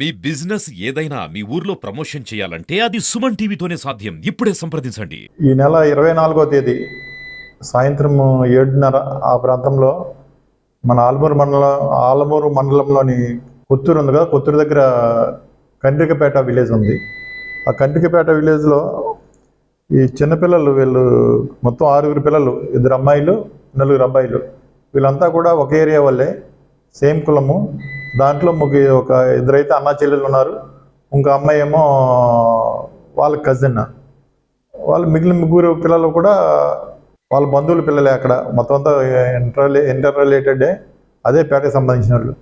మీ business ఏదైనా మీ ఊర్లో promotion చేయాలంటే అది సుమన్ టీవీతోనే సాధ్యం. ఇప్పుడే సంప్రదించండి. ఈ నెల 24వ తేదీ సాయంత్రం 7:30 ఆ ప్రాంతంలో మన ఆలమూరు మండలంలోని కొత్తూరు ఉంది కదా, కొత్తూరు దగ్గర కండ్రికపేట విలేజ్ ఉంది. ఆ కండ్రికపేట విలేజ్లో ఈ చిన్నపిల్లలు వీళ్ళు మొత్తం 6 పిల్లలు, 2 అమ్మాయిలు 4 అబ్బాయిలు, వీళ్ళంతా కూడా ఒక ఏరియా వాళ్ళే, సేమ్ కులము. దాంట్లో ఒక 2 అయితే అన్నా చెల్లెలు ఉన్నారు, ఇంకో అమ్మాయి ఏమో వాళ్ళ కజిన్. వాళ్ళు మిగిలిన 3 పిల్లలు కూడా వాళ్ళ బంధువుల పిల్లలే. అక్కడ మొత్తం అంతా ఇంటర్ రిలేటెడే, అదే పేటకి సంబంధించిన వాళ్ళు.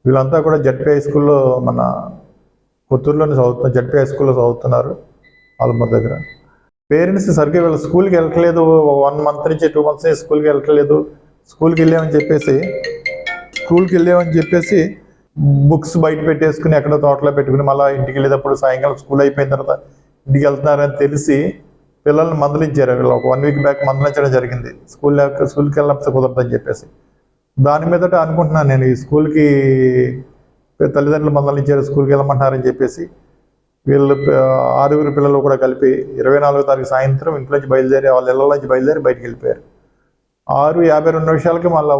వీళ్ళంతా కూడా జడ్పీ హై స్కూల్లో, మన కొత్తూరులోనే జడ్పీ హై స్కూల్లో చదువుతున్నారు ఆలమూరు దగ్గర. పేరెంట్స్ సరిగ్గా వీళ్ళు స్కూల్కి వెళ్ళట్లేదు, 1 మంత్ నుంచి 2 మంత్స్ నుంచి స్కూల్కి వెళ్ళట్లేదు. స్కూల్కి వెళ్ళామని చెప్పేసి బుక్స్ బయట పెట్టేసుకుని ఎక్కడో తోటలో పెట్టుకుని మళ్ళీ ఇంటికి వెళ్ళేటప్పుడు సాయంకాలం స్కూల్ అయిపోయిన తర్వాత ఇంటికి వెళ్తున్నారని తెలిసి పిల్లల్ని మందలించారు. వీళ్ళు ఒక 1 వీక్ బ్యాక్ మందలించడం జరిగింది. స్కూల్కి వెళ్ళకపోతే కుదరదని చెప్పేసి. దాని మీదట అనుకుంటున్నాను నేను, ఈ స్కూల్కి తల్లిదండ్రులు మందలించారు, స్కూల్కి వెళ్ళమంటున్నారని చెప్పేసి వీళ్ళు 6 పిల్లలు కూడా కలిపి 24వ తారీఖు సాయంత్రం ఇంట్లో నుంచి బయలుదేరి, వాళ్ళ ఇళ్ళ నుంచి బయలుదేరి బయటికి వెళ్ళిపోయారు. 6:52 మళ్ళీ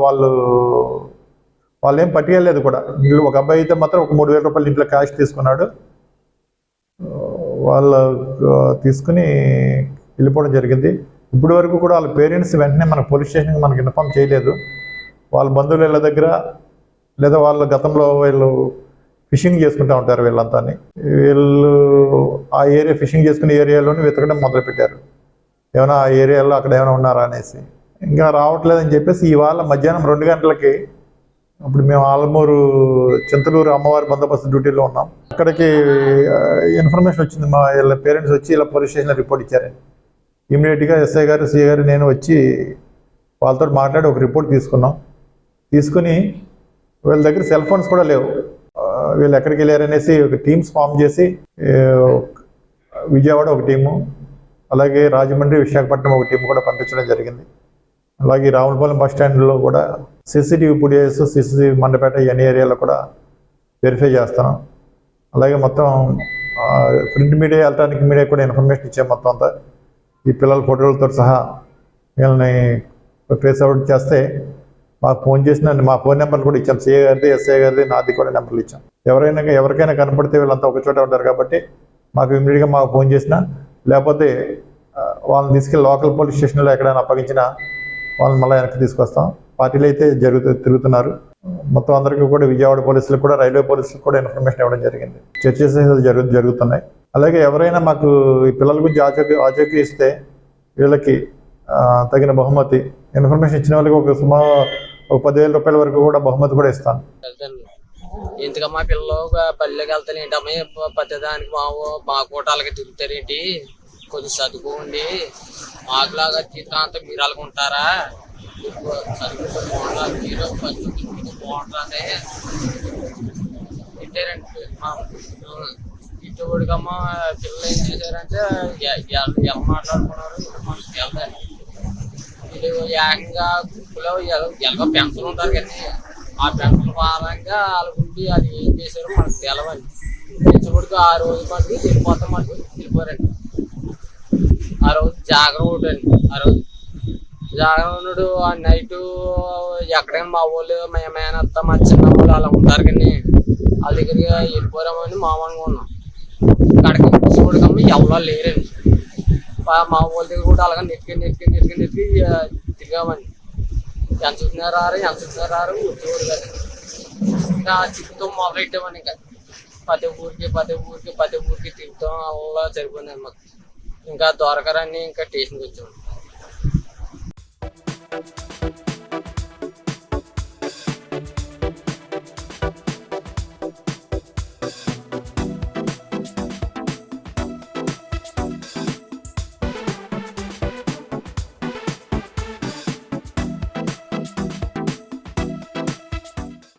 వాళ్ళు ఏం పట్టుకెళ్ళలేదు కూడా. వీళ్ళు ఒక అబ్బాయి అయితే మాత్రం ఒక 3,000 రూపాయలు ఇంట్లో క్యాష్ తీసుకున్నాడు. వాళ్ళు తీసుకుని వెళ్ళిపోవడం జరిగింది. ఇప్పటి వరకు కూడా వాళ్ళ పేరెంట్స్ వెంటనే మన పోలీస్ స్టేషన్కి మనకి ఇన్ఫార్మ్ చేయలేదు. వాళ్ళ బంధువుల ఇళ్ళ దగ్గర లేదా వాళ్ళ గతంలో వీళ్ళు ఫిషింగ్ చేసుకుంటూ ఉంటారు వీళ్ళంతా. వీళ్ళు ఆ ఏరియా ఫిషింగ్ చేసుకునే ఏరియాలోనే వెతకడం మొదలుపెట్టారు, ఏమైనా ఆ ఏరియాలో అక్కడ ఏమైనా ఉన్నారా అనేసి. ఇంకా రావట్లేదని చెప్పేసి ఇవాళ మధ్యాహ్నం 2 గంటలకి, అప్పుడు మేము ఆలమూరు చింతలూరు అమ్మవారి బందోబస్తు డ్యూటీలో ఉన్నాం, అక్కడికి ఇన్ఫర్మేషన్ వచ్చింది. మా వీళ్ళ పేరెంట్స్ వచ్చి ఇలా పోలీస్ స్టేషన్లో రిపోర్ట్ ఇచ్చారని. ఇమీడియట్గా ఎస్ఐ గారు, సిఐ గారు, నేను వచ్చి వాళ్ళతో మాట్లాడి ఒక రిపోర్ట్ తీసుకుని వీళ్ళ దగ్గర సెల్ ఫోన్స్ కూడా లేవు. వీళ్ళు ఎక్కడికి వెళ్ళారనేసి ఒక టీమ్స్ ఫామ్ చేసి, విజయవాడ ఒక టీము, అలాగే రాజమండ్రి, విశాఖపట్నం ఒక టీం కూడా పంపించడం జరిగింది. అలాగే రావులపాలెం బస్ స్టాండ్లో కూడా సీసీటీవీ ఫుటేజెస్, సీసీటీవీ మండపేట అన్ని ఏరియాలో కూడా వెరిఫై చేస్తాను. అలాగే మొత్తం ప్రింట్ మీడియా, ఎలక్ట్రానిక్ మీడియా కూడా ఇన్ఫర్మేషన్ ఇచ్చాం. మొత్తం అంతా ఈ పిల్లల ఫోటోలతో సహా వీళ్ళని ట్రేస్ అవుట్ చేస్తే మాకు ఫోన్ చేసిన మా ఫోన్ నెంబర్లు కూడా ఇచ్చాం. సిఏ గారిది, ఎస్ఐ గారిది, నాది కూడా నెంబర్లు ఇచ్చాం. ఎవరికైనా కనపడితే వీళ్ళంతా ఒక చోట ఉంటారు కాబట్టి మాకు ఇమీడియట్గా మాకు ఫోన్ చేసినా, లేకపోతే వాళ్ళని తీసుకెళ్ళి లోకల్ పోలీస్ స్టేషన్లో ఎక్కడైనా అప్పగించినా వాళ్ళని మళ్ళీ వెనక్కి తీసుకొస్తాం. పార్టీలు అయితే తిరుగుతున్నారు. మొత్తం అందరికీ కూడా విజయవాడ పోలీసులకు కూడా, రైల్వే పోలీసులకు కూడా ఇన్ఫర్మేషన్ ఇవ్వడం జరిగింది. చర్చస్ జరుగుతున్నాయి. అలాగే ఎవరైనా మాకు ఈ పిల్లల గురించి ఆచూకీ ఇస్తే వీళ్ళకి తగిన బహుమతి, ఇన్ఫర్మేషన్ ఇచ్చిన వాళ్ళకి ఒక 10,000 రూపాయల వరకు కూడా బహుమతి కూడా ఇస్తాను. ఎందుకమ్మా పిల్లలు పల్లెకి వెళ్తాను ఏంటమ్మా పద్దెదానికి మా కూటాలకి తిరుగుతారేంటి, కొద్దిగా చదువుకోండి, మాకులాగా జీవితాంతం మీరు అలాగుంటారా, చదువుకుంటే బాగుంటారు, మీరు ఫస్ట్ బాగుంటుంది తిట్టారండి. ఇటుకమ్మా పిల్లలు ఏం చేశారంటే ఎలా మాట్లాడుకున్నారు, వెళ్తారు వీళ్ళు ఏకంగా గుంపులో ఎలాగో పెన్షన్ ఉంటారు కానీ ఆ పెన్షన్ భారంగా వాళ్ళకుండి అది ఏం చేశారో మనకు తెలవాలి. తెచ్చుబడికి 6 రోజుల మటుకు వెళ్ళిపోతాం, మటుకు వెళ్ళిపోరండి. ఆ రోజు జాగరణ ఒకటండి. ఆ రోజు జాగరణుడు ఆ నైటు ఎక్కడైనా మా వాళ్ళు, మా మేనత్త, మా చిన్న వాళ్ళు అలా ఉంటారు కానీ వాళ్ళ దగ్గరికి వెళ్ళిపోరామని మామూలుగా ఉన్నాం. అక్కడికి తెచ్చుబడికమ్మ ఎవరో లేరండి. మా వాళ్ళ దగ్గర కూడా అలాగే నెత్తికి తిరిగామండి. ఎంత చూసినారు ఉద్యోగులు కదా. ఇంకా చిక్కుతో మొదలెట్టామని ఇంకా ప్రతి ఊరికి తిరుగుతాం. అలా సరిపోయిందండి మాకు. ఇంకా దొరకరని ఇంకా స్టేషన్కి వచ్చాము.